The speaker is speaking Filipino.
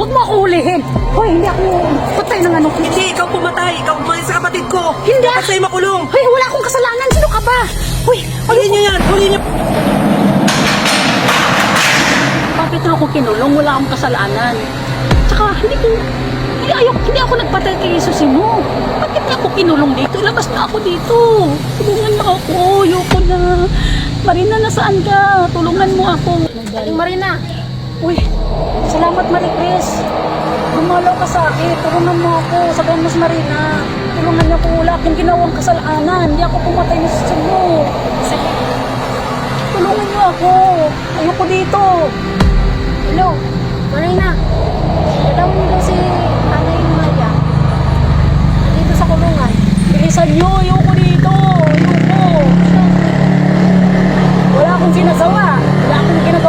Huwag mo ako hulihin. Hoy, hindi ako patay ng ano. Hindi, ikaw pumatay. Ikaw pumatay sa kapatid ko. Hindi. Dapat sa'yo makulong. Hoy, wala akong kasalanan. Sino ka ba? Hoy, Huli niyo yan. Huli niyo. bakit ako kinulong? Wala akong kasalanan. Tsaka, hindi ako nagpatay kay Susino. Bakit ako kinulong dito? Labas na ako dito. Tulungan mo ako. Ayoko na. Marina, nasaan ka? Tulungan mo ako. Marina, Uy, salamat Marie Chris. Gumalaw ka sa akin. Tulungan mo ako. Sabihan mo si Marina. Tulungan niyo ako. Wala akong ginawang kasalanan. Hindi ako pumatay na Susino. Tulungan niyo ako. Ayoko dito. hello. Marina, dalawin mo daw si Nanay Maya. Dito sa kulungan. Bilisan niyo. Ayoko dito. Ayoko. Wala akong ginagawa. Wala akong ginagawa.